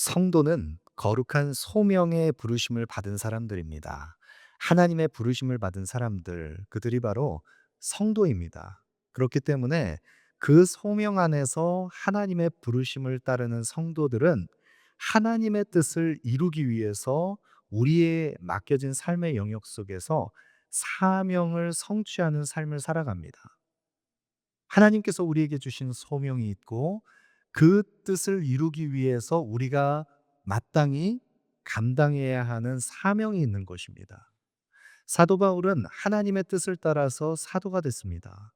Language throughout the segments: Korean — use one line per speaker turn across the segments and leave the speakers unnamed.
성도는 거룩한 소명의 부르심을 받은 사람들입니다. 하나님의 부르심을 받은 사람들, 그들이 바로 성도입니다. 그렇기 때문에 그 소명 안에서 하나님의 부르심을 따르는 성도들은 하나님의 뜻을 이루기 위해서 우리의 맡겨진 삶의 영역 속에서 사명을 성취하는 삶을 살아갑니다. 하나님께서 우리에게 주신 소명이 있고 그 뜻을 이루기 위해서 우리가 마땅히 감당해야 하는 사명이 있는 것입니다. 사도 바울은 하나님의 뜻을 따라서 사도가 됐습니다.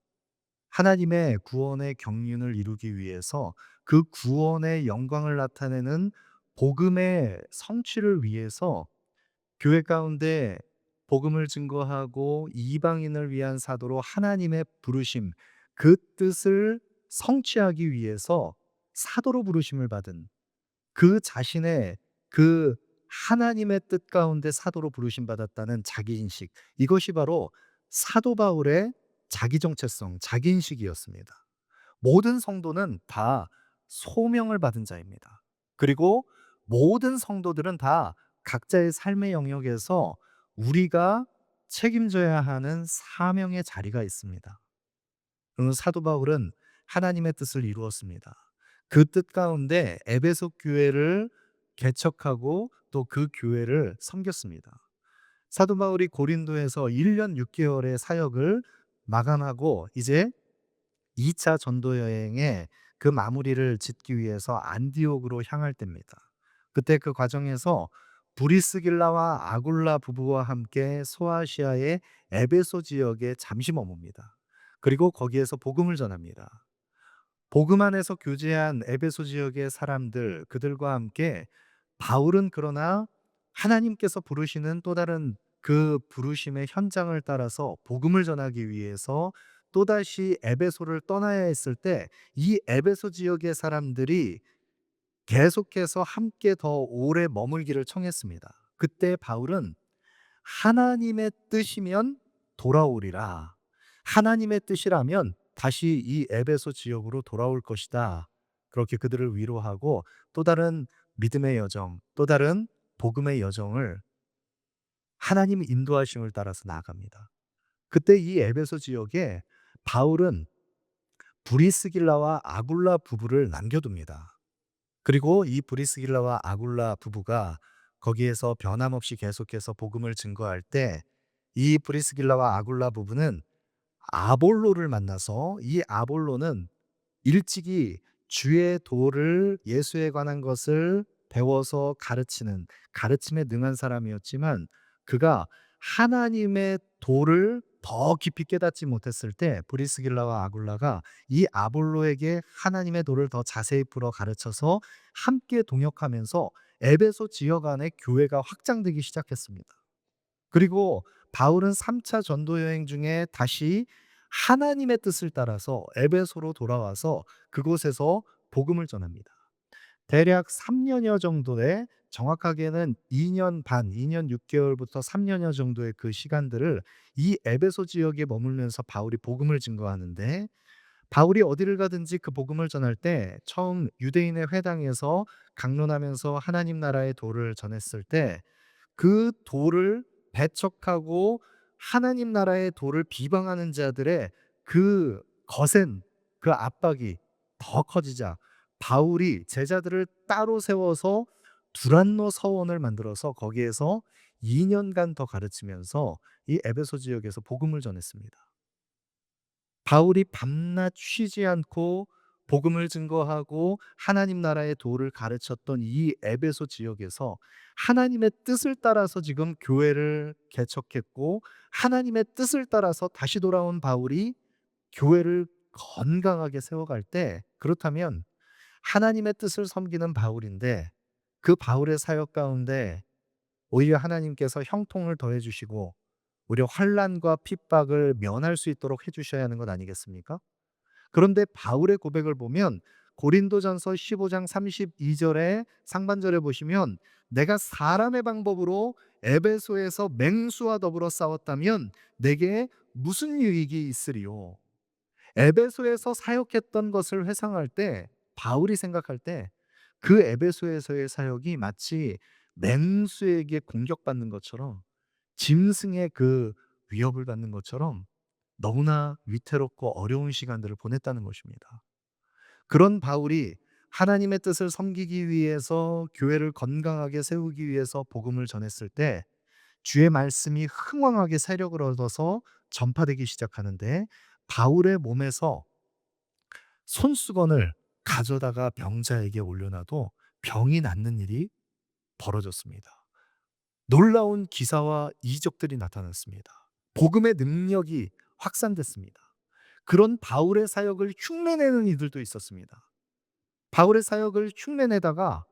하나님의 구원의 경륜을 이루기 위해서 그 구원의 영광을 나타내는 복음의 성취를 위해서 교회 가운데 복음을 증거하고 이방인을 위한 사도로 하나님의 부르심, 그 뜻을 성취하기 위해서 사도로 부르심을 받은 그 자신의 그 하나님의 뜻 가운데 사도로 부르심 받았다는 자기인식, 이것이 바로 사도 바울의 자기 정체성, 자기인식이었습니다. 모든 성도는 다 소명을 받은 자입니다. 그리고 모든 성도들은 다 각자의 삶의 영역에서 우리가 책임져야 하는 사명의 자리가 있습니다. 사도 바울은 하나님의 뜻을 이루었습니다. 그 뜻 가운데 에베소 교회를 개척하고 또 그 교회를 섬겼습니다. 사도 바울이 고린도에서 1년 6개월의 사역을 마감하고 이제 2차 전도 여행의 그 마무리를 짓기 위해서 안디옥으로 향할 때입니다. 그때 그 과정에서 브리스길라와 아굴라 부부와 함께 소아시아의 에베소 지역에 잠시 머뭅니다. 그리고 거기에서 복음을 전합니다. 복음 안에서 교제한 에베소 지역의 사람들, 그들과 함께 바울은 그러나 하나님께서 부르시는 또 다른 그 부르심의 현장을 따라서 복음을 전하기 위해서 또다시 에베소를 떠나야 했을 때 이 에베소 지역의 사람들이 계속해서 함께 더 오래 머물기를 청했습니다. 그때 바울은 하나님의 뜻이면 돌아오리라. 하나님의 뜻이라면 다시 이 에베소 지역으로 돌아올 것이다. 그렇게 그들을 위로하고 또 다른 믿음의 여정, 또 다른 복음의 여정을 하나님의 인도하심을 따라서 나아갑니다. 그때 이 에베소 지역에 바울은 브리스길라와 아굴라 부부를 남겨둡니다. 그리고 이 브리스길라와 아굴라 부부가 거기에서 변함없이 계속해서 복음을 증거할 때 이 브리스길라와 아굴라 부부는 아볼로를 만나서 이 아볼로는 일찍이 주의 도를 예수에 관한 것을 배워서 가르치는 가르침에 능한 사람이었지만 그가 하나님의 도를 더 깊이 깨닫지 못했을 때 브리스길라와 아굴라가 이 아볼로에게 하나님의 도를 더 자세히 풀어 가르쳐서 함께 동역하면서 에베소 지역 안에 교회가 확장되기 시작했습니다. 그리고 바울은 3차 전도 여행 중에 다시 하나님의 뜻을 따라서 에베소로 돌아와서 그곳에서 복음을 전합니다. 대략 3 년여 정도의, 정확하게는 2년 반, 2년 6 개월부터 3 년여 정도의 그 시간들을 이 에베소 지역에 머물면서 바울이 복음을 증거하는데, 바울이 어디를 가든지 그 복음을 전할 때 처음 유대인의 회당에서 강론하면서 하나님 나라의 도를 전했을 때 그 도를 배척하고 하나님 나라의 도를 비방하는 자들의 그 거센 그 압박이 더 커지자 바울이 제자들을 따로 세워서 두란노 서원을 만들어서 거기에서 2 년간 더 가르치면서 이 에베소 지역에서 복음을 전했습니다. 바울이 밤낮 쉬지 않고 복음을 증거하고 하나님 나라의 도를 가르쳤던 이 에베소 지역에서 하나님의 뜻을 따라서 지금 교회를 개척했고 하나님의 뜻을 따라서 다시 돌아온 바울이 교회를 건강하게 세워갈 때, 그렇다면 하나님의 뜻을 섬기는 바울인데 그 바울의 사역 가운데 오히려 하나님께서 형통을 더해 주시고 오히려 환난과 핍박을 면할 수 있도록 해 주셔야 하는 것 아니겠습니까? 그런데 바울의 고백을 보면 고린도전서 15장 32절에 상반절에 보시면 내가 사람의 방법으로 에베소에서 맹수와 더불어 싸웠다면 내게 무슨 유익이 있으리요? 에베소에서 사역했던 것을 회상할 때 바울이 생각할 때 그 에베소에서의 사역이 마치 맹수에게 공격받는 것처럼, 짐승의 그 위협을 받는 것처럼 너무나 위태롭고 어려운 시간들을 보냈다는 것입니다. 그런 바울이 하나님의 뜻을 섬기기 위해서, 교회를 건강하게 세우기 위해서 복음을 전했을 때 주의 말씀이 흥왕하게 세력을 얻어서 전파되기 시작하는데, 바울의 몸에서 손수건을 가져다가 병자에게 올려놔도 병이 낫는 일이 벌어졌습니다. 놀라운 기사와 이적들이 나타났습니다. 복음의 능력이 확산됐습니다. 그런 바울의 사역을 흉내내는 이들도 있었습니다. 바울의 사역을 흉내내다가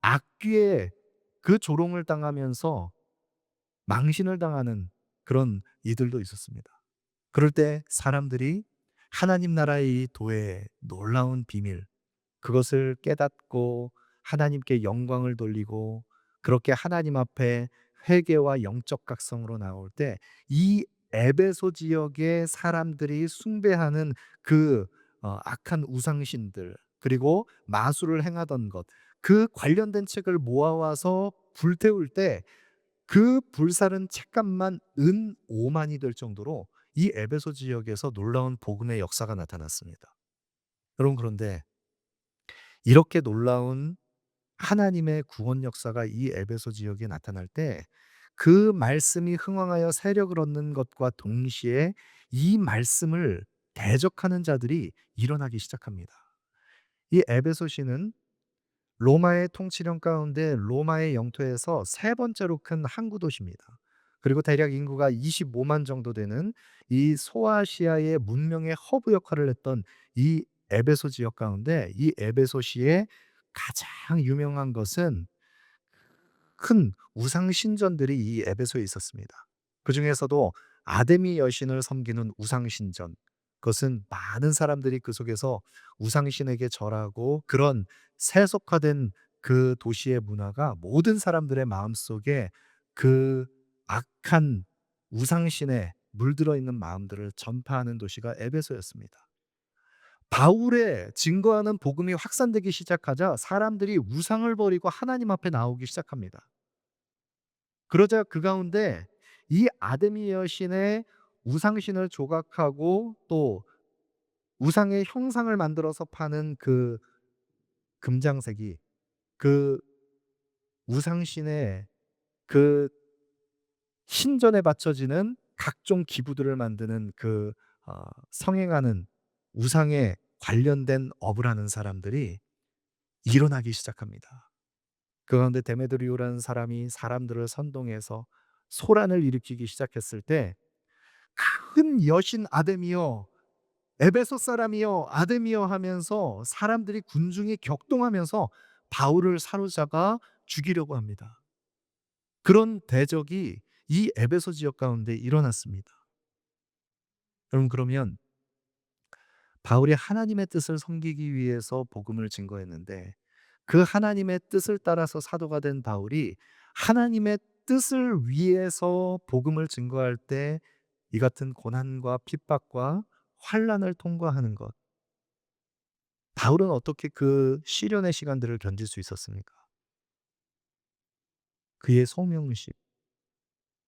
악귀의 그 조롱을 당하면서 망신을 당하는 그런 이들도 있었습니다. 그럴 때 사람들이 하나님 나라의 이 도의 놀라운 비밀, 그것을 깨닫고 하나님께 영광을 돌리고 그렇게 하나님 앞에 회개와 영적 각성으로 나올 때, 이 에베소 지역의 사람들이 숭배하는 그 악한 우상신들, 그리고 마술을 행하던 것, 그 관련된 책을 모아와서 불태울 때 그 불사른 책값만 은 5만이 될 정도로 이 에베소 지역에서 놀라운 복음의 역사가 나타났습니다. 여러분, 그런데 이렇게 놀라운 하나님의 구원 역사가 이 에베소 지역에 나타날 때, 그 말씀이 흥왕하여 세력을 얻는 것과 동시에 이 말씀을 대적하는 자들이 일어나기 시작합니다. 이 에베소시는 로마의 통치령 가운데 로마의 영토에서 세 번째로 큰 항구 도시입니다. 그리고 대략 인구가 25만 정도 되는 이 소아시아의 문명의 허브 역할을 했던 이 에베소 지역 가운데, 이 에베소시의 가장 유명한 것은 큰 우상 신전들이 이 에베소에 있었습니다. 그중에서도 아데미 여신을 섬기는 우상 신전. 그것은 많은 사람들이 그 속에서 우상 신에게 절하고, 그런 세속화된 그 도시의 문화가 모든 사람들의 마음속에 그 악한 우상 신에 물들어 있는 마음들을 전파하는 도시가 에베소였습니다. 바울의 증거하는 복음이 확산되기 시작하자 사람들이 우상을 버리고 하나님 앞에 나오기 시작합니다. 그러자 그 가운데 이 아데미 여신의 우상신을 조각하고 또 우상의 형상을 만들어서 파는 그 금장색이, 그 우상신의 그 신전에 바쳐지는 각종 기부들을 만드는 그 성행하는 우상에 관련된 업을 하는 사람들이 일어나기 시작합니다. 그 가운데 데메드리오라는 사람이 사람들을 선동해서 소란을 일으키기 시작했을 때, 큰 여신 아데미여, 에베소 사람이여, 아데미여 하면서 사람들이, 군중이 격동하면서 바울을 사로잡아 죽이려고 합니다. 그런 대적이 이 에베소 지역 가운데 일어났습니다. 여러분, 그러면 바울이 하나님의 뜻을 섬기기 위해서 복음을 증거했는데, 그 하나님의 뜻을 따라서 사도가 된 바울이 하나님의 뜻을 위해서 복음을 증거할 때 이 같은 고난과 핍박과 환난을 통과하는 것, 바울은 어떻게 그 시련의 시간들을 견딜 수 있었습니까? 그의 소명식,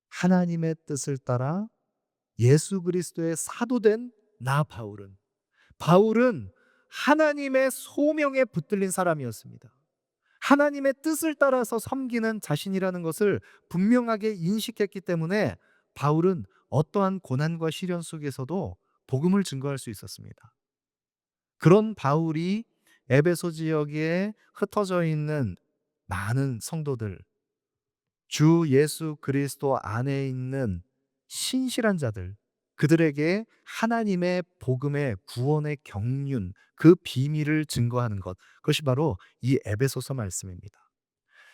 하나님의 뜻을 따라 예수 그리스도의 사도된 나 바울은 하나님의 소명에 붙들린 사람이었습니다. 하나님의 뜻을 따라서 섬기는 자신이라는 것을 분명하게 인식했기 때문에 바울은 어떠한 고난과 시련 속에서도 복음을 증거할 수 있었습니다. 그런 바울이 에베소 지역에 흩어져 있는 많은 성도들, 주 예수 그리스도 안에 있는 신실한 자들, 그들에게 하나님의 복음의 구원의 경륜, 그 비밀을 증거하는 것, 그것이 바로 이 에베소서 말씀입니다.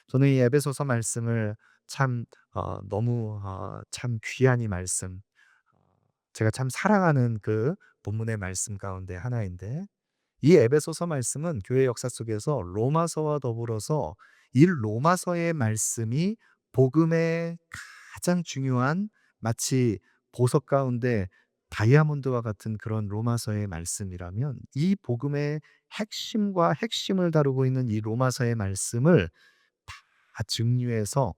저는 이 에베소서 말씀을 참 너무 참 귀한 이 말씀, 제가 참 사랑하는 그 본문의 말씀 가운데 하나인데, 이 에베소서 말씀은 교회 역사 속에서 로마서와 더불어서 이 로마서의 말씀이 복음의 가장 중요한, 마치 보석 가운데 다이아몬드와 같은 그런 로마서의 말씀이라면, 이 복음의 핵심과 핵심을 다루고 있는 이 로마서의 말씀을 다 증류해서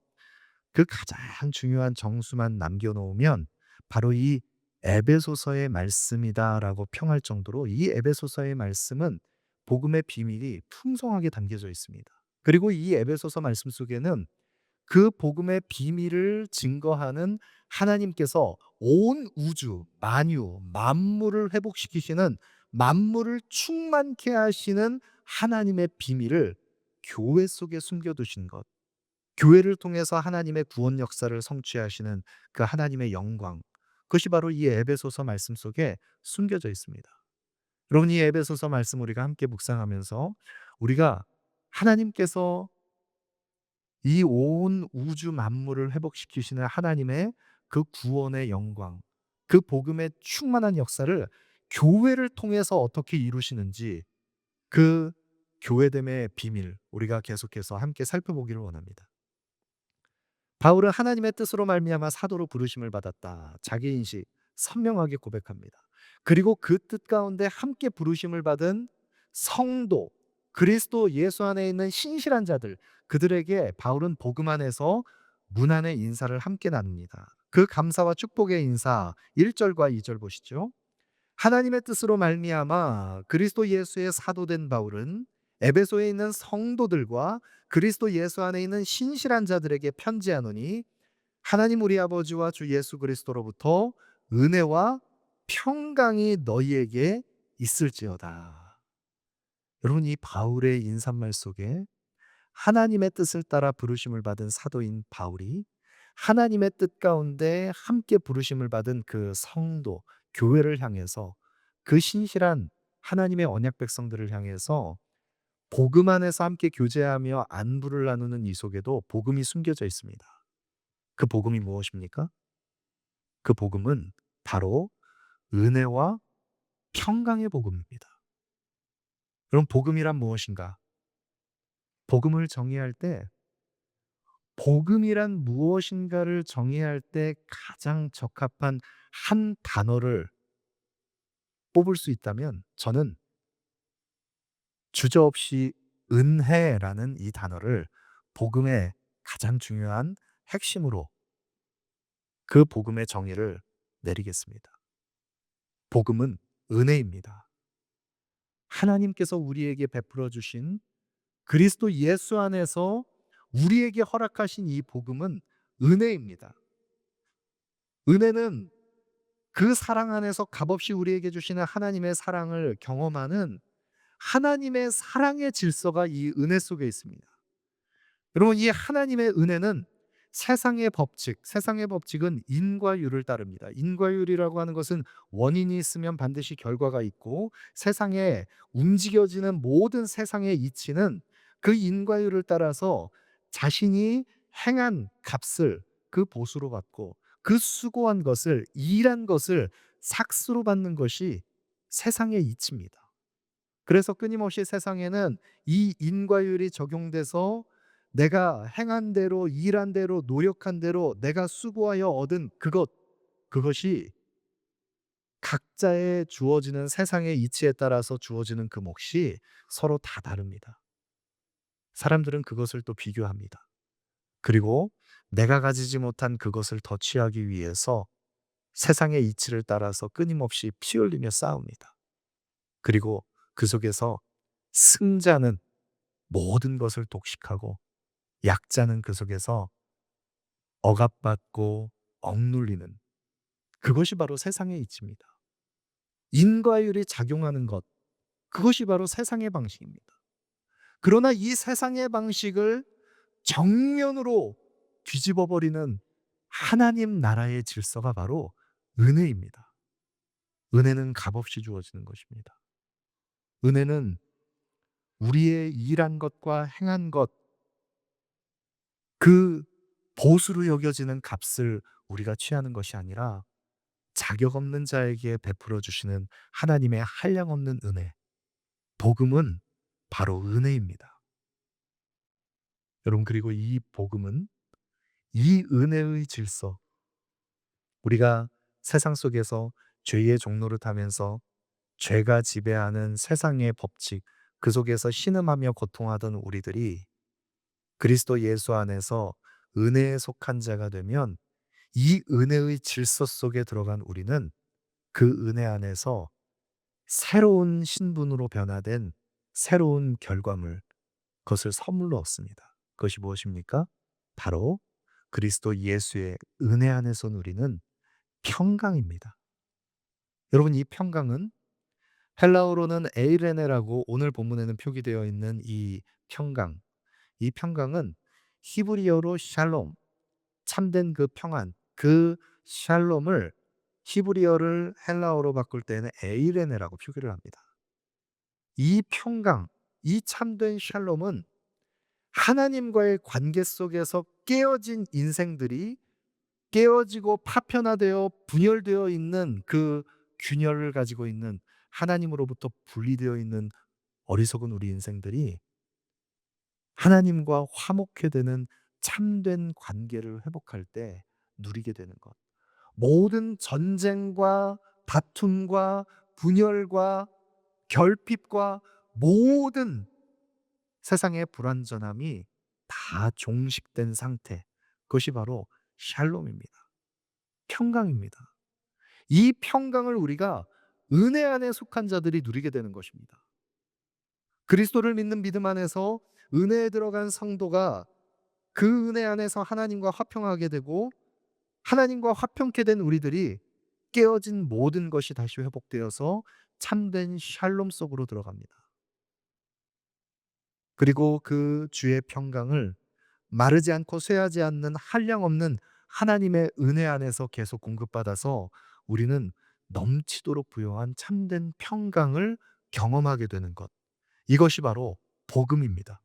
그 가장 중요한 정수만 남겨 놓으면 바로 이 에베소서의 말씀이다라고 평할 정도로 이 에베소서의 말씀은 복음의 비밀이 풍성하게 담겨져 있습니다. 그리고 이 에베소서 말씀 속에는 그 복음의 비밀을 증거하는 하나님께서 온 우주, 만유, 만물을 회복시키시는 만물을 충만케 하시는 하나님의 비밀을 교회 속에 숨겨두신 것. 교회를 통해서 하나님의 구원 역사를 성취하시는 그 하나님의 영광. 그것이 바로 이 에베소서 말씀 속에 숨겨져 있습니다. 여러분, 이 에베소서 말씀 우리가 함께 묵상하면서 우리가 하나님께서 이 온 우주 만물을 회복시키시는 하나님의 그 구원의 영광, 그 복음의 충만한 역사를 교회를 통해서 어떻게 이루시는지 그 교회됨의 비밀 우리가 계속해서 함께 살펴보기를 원합니다. 바울은 하나님의 뜻으로 말미암아 사도로 부르심을 받았다. 자기 인식 선명하게 고백합니다. 그리고 그 뜻 가운데 함께 부르심을 받은 성도, 그리스도 예수 안에 있는 신실한 자들, 그들에게 바울은 복음 안에서 문안의 인사를 함께 나눕니다. 그 감사와 축복의 인사 1절과 2절 보시죠. 하나님의 뜻으로 말미암아 그리스도 예수의 사도된 바울은 에베소에 있는 성도들과 그리스도 예수 안에 있는 신실한 자들에게 편지하노니 하나님 우리 아버지와 주 예수 그리스도로부터 은혜와 평강이 너희에게 있을지어다. 여러분, 이 바울의 인사말 속에 하나님의 뜻을 따라 부르심을 받은 사도인 바울이 하나님의 뜻 가운데 함께 부르심을 받은 그 성도, 교회를 향해서 그 신실한 하나님의 언약 백성들을 향해서 복음 안에서 함께 교제하며 안부를 나누는 이 속에도 복음이 숨겨져 있습니다. 그 복음이 무엇입니까? 그 복음은 바로 은혜와 평강의 복음입니다. 그럼 복음이란 무엇인가? 복음을 정의할 때 복음이란 무엇인가를 정의할 때 가장 적합한 한 단어를 뽑을 수 있다면 저는 주저없이 은혜라는 이 단어를 복음의 가장 중요한 핵심으로 그 복음의 정의를 내리겠습니다. 복음은 은혜입니다. 하나님께서 우리에게 베풀어 주신 그리스도 예수 안에서 우리에게 허락하신 이 복음은 은혜입니다. 은혜는 그 사랑 안에서 값없이 우리에게 주시는 하나님의 사랑을 경험하는 하나님의 사랑의 질서가 이 은혜 속에 있습니다. 여러분, 이 하나님의 은혜는 세상의 법칙은 인과율을 따릅니다. 인과율이라고 하는 것은 원인이 있으면 반드시 결과가 있고 세상에 움직여지는 모든 세상의 이치는 그 인과율을 따라서 자신이 행한 값을 그 보수로 받고 그 수고한 것을, 일한 것을 삭스로 받는 것이 세상의 이치입니다. 그래서 끊임없이 세상에는 이 인과율이 적용돼서 내가 행한 대로, 일한 대로, 노력한 대로 내가 수고하여 얻은 그것이 각자의 주어지는 세상의 이치에 따라서 주어지는 그 몫이 서로 다 다릅니다. 사람들은 그것을 또 비교합니다. 그리고 내가 가지지 못한 그것을 더 취하기 위해서 세상의 이치를 따라서 끊임없이 피 흘리며 싸웁니다. 그리고 그 속에서 승자는 모든 것을 독식하고 약자는 그 속에서 억압받고 억눌리는 그것이 바로 세상의 이치입니다. 인과율이 작용하는 것, 그것이 바로 세상의 방식입니다. 그러나 이 세상의 방식을 정면으로 뒤집어 버리는 하나님 나라의 질서가 바로 은혜입니다. 은혜는 값없이 주어지는 것입니다. 은혜는 우리의 일한 것과 행한 것, 그 보수로 여겨지는 값을 우리가 취하는 것이 아니라 자격 없는 자에게 베풀어 주시는 하나님의 한량없는 은혜. 복음은 바로 은혜입니다. 여러분, 그리고 이 복음은 이 은혜의 질서, 우리가 세상 속에서 죄의 종노릇하면서 죄가 지배하는 세상의 법칙, 그 속에서 신음하며 고통하던 우리들이 그리스도 예수 안에서 은혜에 속한 자가 되면 이 은혜의 질서 속에 들어간 우리는 그 은혜 안에서 새로운 신분으로 변화된 새로운 결과물, 그것을 선물로 얻습니다. 그것이 무엇입니까? 바로 그리스도 예수의 은혜 안에서 누리는 평강입니다. 여러분, 이 평강은 헬라어로는 에이레네라고 오늘 본문에는 표기되어 있는 이 평강, 이 평강은 히브리어로 샬롬, 참된 그 평안, 그 샬롬을 히브리어를 헬라어로 바꿀 때는 에이레네라고 표기를 합니다. 이 평강, 이 참된 샬롬은 하나님과의 관계 속에서 깨어진 인생들이 깨어지고 파편화되어 분열되어 있는 그 균열을 가지고 있는 하나님으로부터 분리되어 있는 어리석은 우리 인생들이 하나님과 화목해 되는 참된 관계를 회복할 때 누리게 되는 것. 모든 전쟁과 다툼과 분열과 결핍과 모든 세상의 불완전함이 다 종식된 상태. 그것이 바로 샬롬입니다. 평강입니다. 이 평강을 우리가 은혜 안에 속한 자들이 누리게 되는 것입니다. 그리스도를 믿는 믿음 안에서 은혜에 들어간 성도가 그 은혜 안에서 하나님과 화평하게 되고 하나님과 화평케 된 우리들이 깨어진 모든 것이 다시 회복되어서 참된 샬롬 속으로 들어갑니다. 그리고 그 주의 평강을 마르지 않고 쇠하지 않는 한량없는 하나님의 은혜 안에서 계속 공급받아서 우리는 넘치도록 부요한 참된 평강을 경험하게 되는 것. 이것이 바로 복음입니다.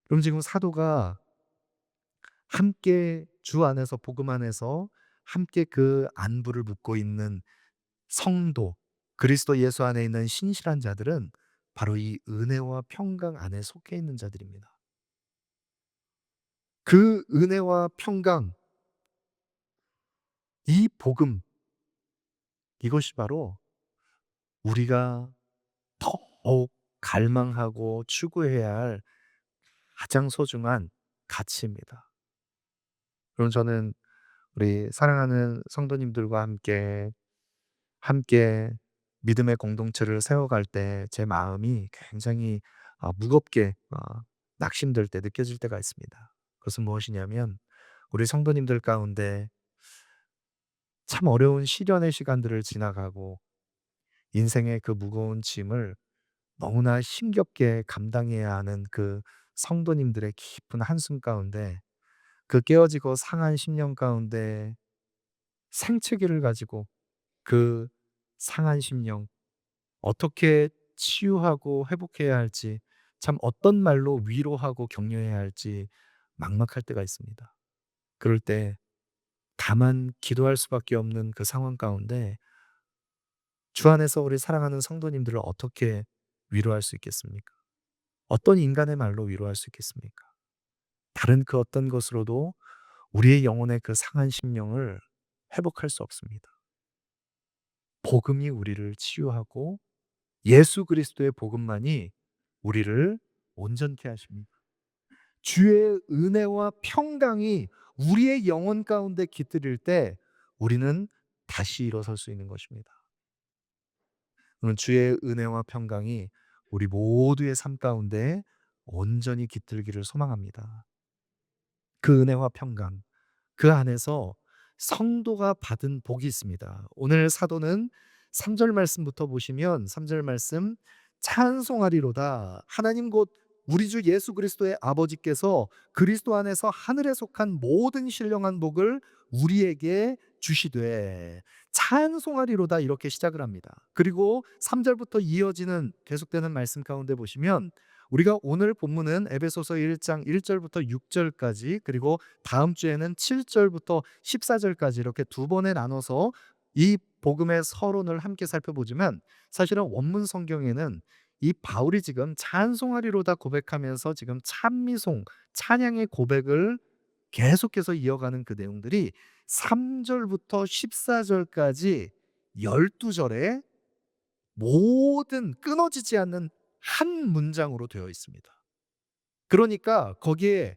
그럼 지금 사도가 함께 주 안에서 복음 안에서 함께 그 안부를 묻고 있는 성도, 그리스도 예수 안에 있는 신실한 자들은 바로 이 은혜와 평강 안에 속해 있는 자들입니다. 그 은혜와 평강, 이 복음, 이것이 바로 우리가 더욱 갈망하고 추구해야 할 가장 소중한 가치입니다. 그럼 저는 우리 사랑하는 성도님들과 함께 믿음의 공동체를 세워갈 때 제 마음이 굉장히 무겁게 낙심될 때 느껴질 때가 있습니다. 그것은 무엇이냐면 우리 성도님들 가운데 참 어려운 시련의 시간들을 지나가고 인생의 그 무거운 짐을 너무나 힘겹게 감당해야 하는 그 성도님들의 깊은 한숨 가운데 그 깨어지고 상한 심령 가운데 생채기를 가지고 그 상한 심령 어떻게 치유하고 회복해야 할지 참 어떤 말로 위로하고 격려해야 할지 막막할 때가 있습니다. 그럴 때 다만 기도할 수밖에 없는 그 상황 가운데 주 안에서 우리 사랑하는 성도님들을 어떻게 위로할 수 있겠습니까? 어떤 인간의 말로 위로할 수 있겠습니까? 다른 그 어떤 것으로도 우리의 영혼의 그 상한 심령을 회복할 수 없습니다. 복음이 우리를 치유하고 예수 그리스도의 복음만이 우리를 온전케 하십니다. 주의 은혜와 평강이 우리의 영혼 가운데 깃들일 때 우리는 다시 일어설 수 있는 것입니다. 오늘 주의 은혜와 평강이 우리 모두의 삶 가운데 온전히 깃들기를 소망합니다. 그 은혜와 평강, 그 안에서 성도가 받은 복이 있습니다. 오늘 사도는 3절 말씀부터 보시면 3절 말씀 찬송하리로다. 하나님 곧 우리 주 예수 그리스도의 아버지께서 그리스도 안에서 하늘에 속한 모든 신령한 복을 우리에게 주시되 찬송하리로다 이렇게 시작을 합니다. 그리고 3절부터 이어지는 계속되는 말씀 가운데 보시면 우리가 오늘 본문은 에베소서 1장 1절부터 6절까지 그리고 다음 주에는 7절부터 14절까지 이렇게 두 번에 나눠서 이 복음의 서론을 함께 살펴보지만 사실은 원문 성경에는 이 바울이 지금 찬송하리로다 고백하면서 지금 찬미송, 찬양의 고백을 계속해서 이어가는 그 내용들이 3절부터 14절까지 12절에 모든 끊어지지 않는 한 문장으로 되어 있습니다. 그러니까 거기에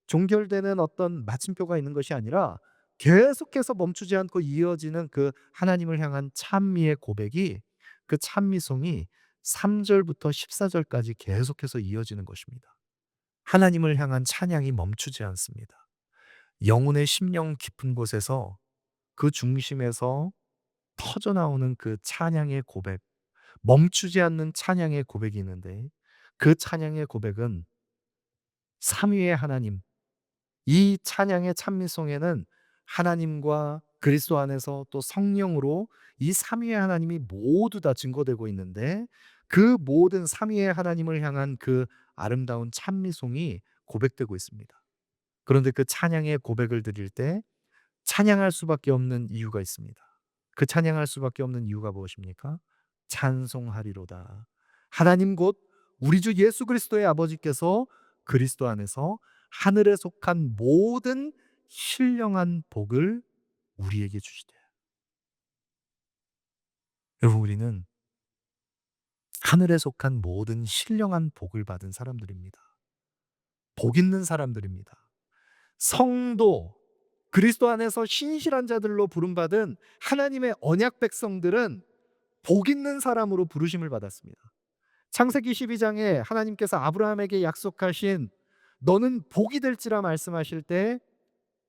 종결되는 어떤 마침표가 있는 것이 아니라 계속해서 멈추지 않고 이어지는 그 하나님을 향한 찬미의 고백이, 그 찬미송이 3 절부터 14 절까지 계속해서 이어지는 것입니다. 하나님을 향한 찬양이 멈추지 않습니다. 영혼의 심령 깊은 곳에서, 그 중심에서 터져 나오는 그 찬양의 고백, 멈추지 않는 찬양의 고백이 있는데, 그 찬양의 고백은 삼위의 하나님, 이 찬양의 찬미송에는 하나님과 그리스도 안에서 또 성령으로 이 삼위의 하나님이 모두 다 증거되고 있는데, 그 모든 삼위의 하나님을 향한 그 아름다운 찬미송이 고백되고 있습니다. 그런데 그 찬양의 고백을 드릴 때 찬양할 수밖에 없는 이유가 있습니다. 그 찬양할 수밖에 없는 이유가 무엇입니까? 찬송하리로다. 하나님 곧 우리 주 예수 그리스도의 아버지께서 그리스도 안에서 하늘에 속한 모든 신령한 복을 우리에게 주시되. 여러분, 우리는 하늘에 속한 모든 신령한 복을 받은 사람들입니다. 복 있는 사람들입니다. 성도, 그리스도 안에서 신실한 자들로 부름받은 하나님의 언약 백성들은 복 있는 사람으로 부르심을 받았습니다. 창세기 12장에 하나님께서 아브라함에게 약속하신 너는 복이 될지라 말씀하실 때,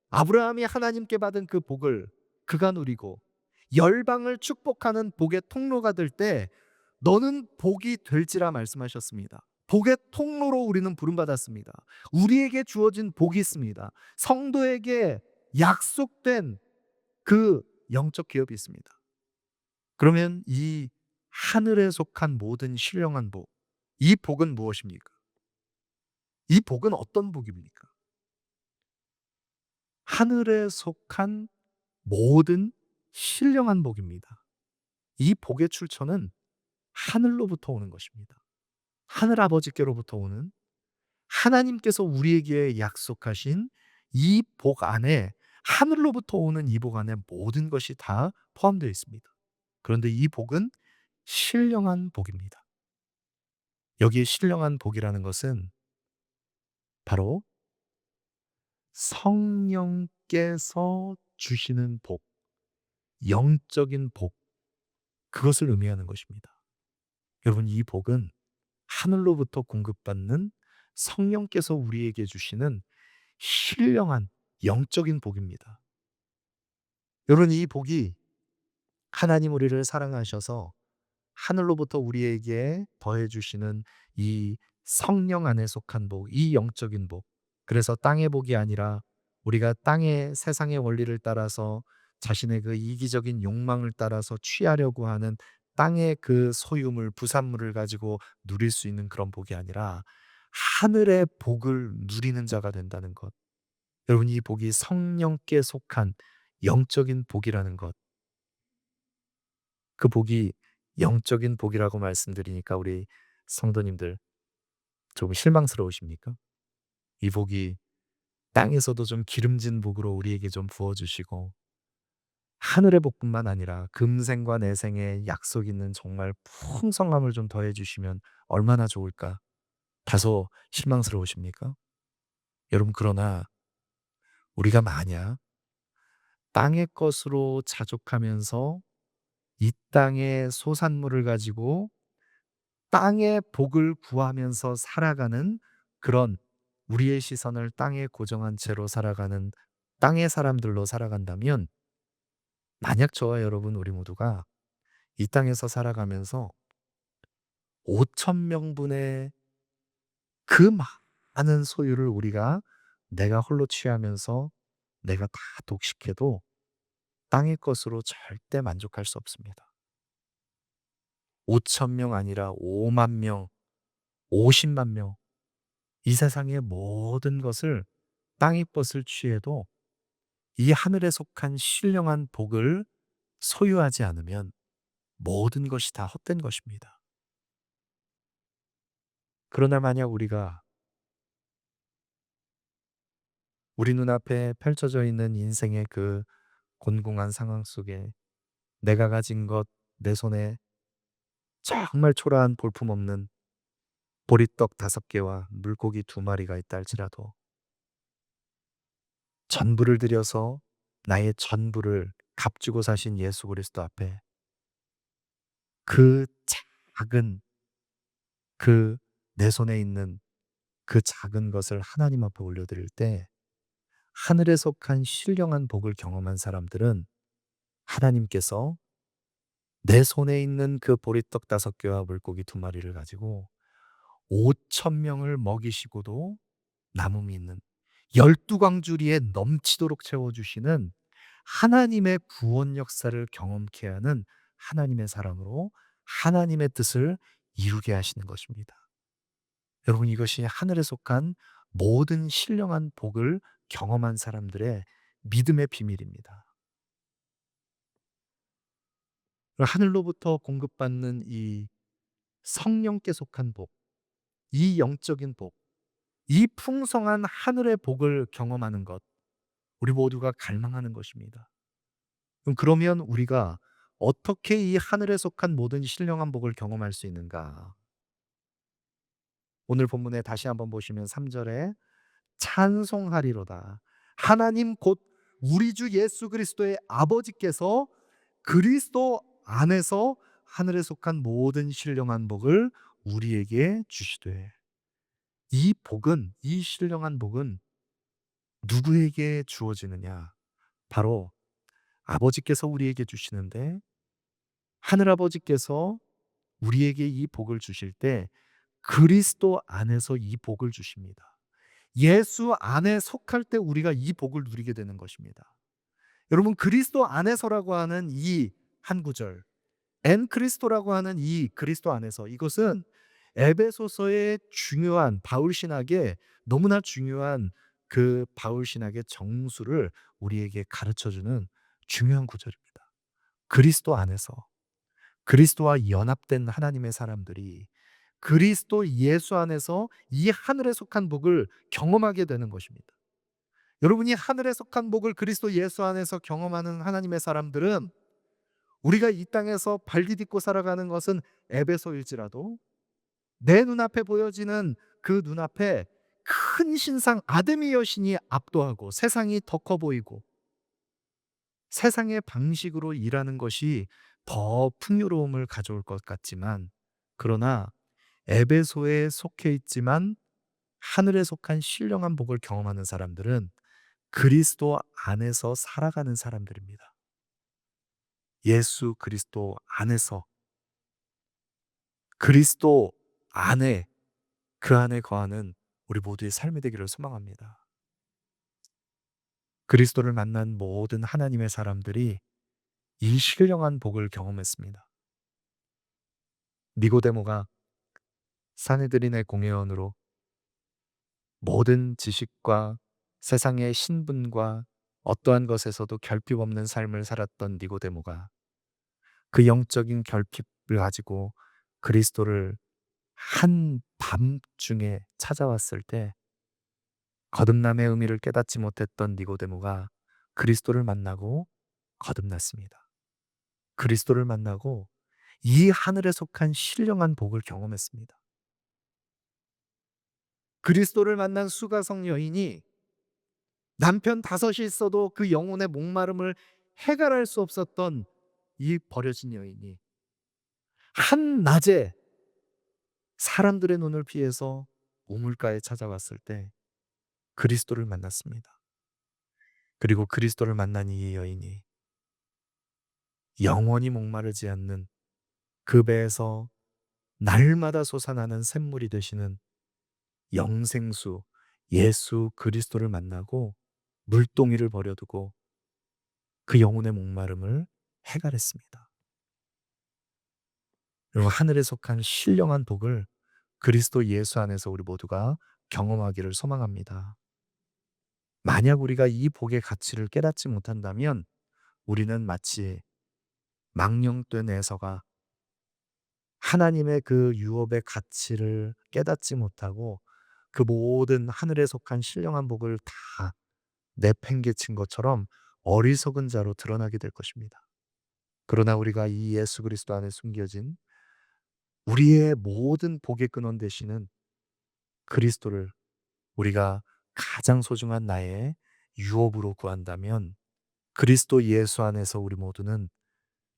아브라함이 하나님께 받은 그 복을 그가 누리고 열방을 축복하는 복의 통로가 될 때 너는 복이 될지라 말씀하셨습니다. 복의 통로로 우리는 부름받았습니다. 우리에게 주어진 복이 있습니다. 성도에게 약속된 그 영적 기업이 있습니다. 그러면 이 하늘에 속한 모든 신령한 복, 이 복은 무엇입니까? 이 복은 어떤 복입니까? 하늘에 속한 모든 신령한 복입니다. 이 복의 출처는 하늘로부터 오는 것입니다. 하늘 아버지께로부터 오는, 하나님께서 우리에게 약속하신 이 복 안에, 하늘로부터 오는 이 복 안에 모든 것이 다 포함되어 있습니다. 그런데 이 복은 신령한 복입니다. 여기에 신령한 복이라는 것은 바로 성령께서 주시는 복, 영적인 복, 그것을 의미하는 것입니다. 여러분, 이 복은 하늘로부터 공급받는 성령께서 우리에게 주시는 신령한 영적인 복입니다. 여러분, 이 복이 하나님 우리를 사랑하셔서 하늘로부터 우리에게 더해 주시는 이 성령 안에 속한 복, 이 영적인 복. 그래서 땅의 복이 아니라 우리가 땅의 세상의 원리를 따라서 자신의 그 이기적인 욕망을 따라서 취하려고 하는 땅의 그 소유물, 부산물을 가지고 누릴 수 있는 그런 복이 아니라 하늘의 복을 누리는 자가 된다는 것. 여러분, 이 복이 성령께 속한 영적인 복이라는 것. 그 복이 영적인 복이라고 말씀드리니까 우리 성도님들 조금 실망스러우십니까? 이 복이 땅에서도 좀 기름진 복으로 우리에게 좀 부어 주시고, 하늘의 복뿐만 아니라 금생과 내생의 약속 있는 정말 풍성함을 좀 더해 주시면 얼마나 좋을까? 다소 실망스러우십니까? 여러분, 그러나 우리가 만약 땅의 것으로 자족하면서 이 땅의 소산물을 가지고 땅의 복을 구하면서 살아가는 그런, 우리의 시선을 땅에 고정한 채로 살아가는 땅의 사람들로 살아간다면, 만약 저와 여러분 우리 모두가 이 땅에서 살아가면서 5천 명분의 그 많은 소유를 우리가 내가 홀로 취하면서 내가 다 독식해도 땅의 것으로 절대 만족할 수 없습니다. 5천 명 아니라 5만 명, 50만 명, 이 세상의 모든 것을, 땅의 것을 취해도 이 하늘에 속한 신령한 복을 소유하지 않으면 모든 것이 다 헛된 것입니다. 그러나 만약 우리가 우리 눈앞에 펼쳐져 있는 인생의 그 곤궁한 상황 속에 내가 가진 것, 내 손에 정말 초라한 볼품없는 보리떡 5개와 물고기 2마리가 있다 할지라도 전부를 들여서 나의 전부를 값주고 사신 예수 그리스도 앞에 그 작은 그 내 손에 있는 그 작은 것을 하나님 앞에 올려드릴 때 하늘에 속한 신령한 복을 경험한 사람들은 하나님께서 내 손에 있는 그 보리떡 5개와 물고기 2마리를 가지고 5,000명을 먹이시고도 남음이 있는 12광주리에 넘치도록 채워주시는 하나님의 구원 역사를 경험케 하는 하나님의 사람으로 하나님의 뜻을 이루게 하시는 것입니다. 여러분, 이것이 하늘에 속한 모든 신령한 복을 경험한 사람들의 믿음의 비밀입니다. 하늘로부터 공급받는 이 성령께 속한 복, 이 영적인 복, 이 풍성한 하늘의 복을 경험하는 것, 우리 모두가 갈망하는 것입니다. 그러면 우리가 어떻게 이 하늘에 속한 모든 신령한 복을 경험할 수 있는가? 오늘 본문에 다시 한번 보시면 3절에 찬송하리로다. 하나님 곧 우리 주 예수 그리스도의 아버지께서 그리스도 안에서 하늘에 속한 모든 신령한 복을 우리에게 주시되, 이 복은, 이 신령한 복은 누구에게 주어지느냐? 바로 아버지께서 우리에게 주시는데, 하늘아버지께서 우리에게 이 복을 주실 때 그리스도 안에서 이 복을 주십니다. 예수 안에 속할 때 우리가 이 복을 누리게 되는 것입니다. 여러분, 그리스도 안에서라고 하는 이 한 구절, 엔 그리스도라고 하는 이 그리스도 안에서, 이것은 에베소서의 중요한 바울 신학의 너무나 중요한 그 바울 신학의 정수를 우리에게 가르쳐 주는 중요한 구절입니다. 그리스도 안에서 그리스도와 연합된 하나님의 사람들이 그리스도 예수 안에서 이 하늘에 속한 복을 경험하게 되는 것입니다. 여러분이 하늘에 속한 복을 그리스도 예수 안에서 경험하는 하나님의 사람들은 우리가 이 땅에서 발디딛고 살아가는 것은 에베소일지라도 내 눈앞에 보여지는 그 눈앞에 큰 신상 아드미 여신이 압도하고 세상이 더 커 보이고 세상의 방식으로 일하는 것이 더 풍요로움을 가져올 것 같지만, 그러나 에베소에 속해 있지만 하늘에 속한 신령한 복을 경험하는 사람들은 그리스도 안에서 살아가는 사람들입니다. 예수 그리스도 안에서, 그리스도 안에, 그 안에 거하는 우리 모두의 삶이 되기를 소망합니다. 그리스도를 만난 모든 하나님의 사람들이 이 신령한 복을 경험했습니다. 니고데모가 사내들인의 공회원으로 모든 지식과 세상의 신분과 어떠한 것에서도 결핍 없는 삶을 살았던 니고데모가 그 영적인 결핍을 가지고 그리스도를 한 밤중에 찾아왔을 때 거듭남의 의미를 깨닫지 못했던 니고데모가 그리스도를 만나고 거듭났습니다. 그리스도를 만나고 이 하늘에 속한 신령한 복을 경험했습니다. 그리스도를 만난 수가성 여인이 남편 5이 있어도 그 영혼의 목마름을 해결할 수 없었던 이 버려진 여인이 한낮에 사람들의 눈을 피해서 우물가에 찾아왔을 때 그리스도를 만났습니다. 그리고 그리스도를 만난 이 여인이 영원히 목마르지 않는 그 배에서 날마다 솟아나는 샘물이 되시는 영생수 예수 그리스도를 만나고 물동이를 버려두고 그 영혼의 목마름을 해결했습니다. 그리고 하늘에 속한 신령한 복을 그리스도 예수 안에서 우리 모두가 경험하기를 소망합니다. 만약 우리가 이 복의 가치를 깨닫지 못한다면 우리는 마치 망령된 에서가 하나님의 그 유업의 가치를 깨닫지 못하고 그 모든 하늘에 속한 신령한 복을 다 내팽개친 것처럼 어리석은 자로 드러나게 될 것입니다. 그러나 우리가 이 예수 그리스도 안에 숨겨진 우리의 모든 복의 근원 되시는 그리스도를 우리가 가장 소중한 나의 유업으로 구한다면 그리스도 예수 안에서 우리 모두는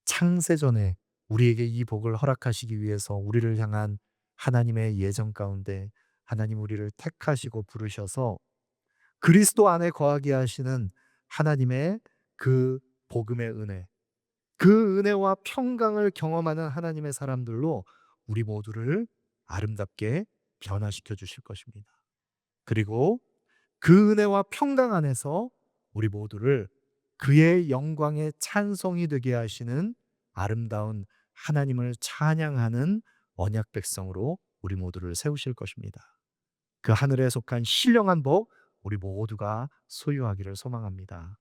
창세전에 우리에게 이 복을 허락하시기 위해서 우리를 향한 하나님의 예정 가운데 하나님 우리를 택하시고 부르셔서 그리스도 안에 거하게 하시는 하나님의 그 복음의 은혜, 그 은혜와 평강을 경험하는 하나님의 사람들로 우리 모두를 아름답게 변화시켜 주실 것입니다. 그리고 그 은혜와 평강 안에서 우리 모두를 그의 영광의 찬송이 되게 하시는 아름다운 하나님을 찬양하는 언약 백성으로 우리 모두를 세우실 것입니다. 그 하늘에 속한 신령한 복 우리 모두가 소유하기를 소망합니다.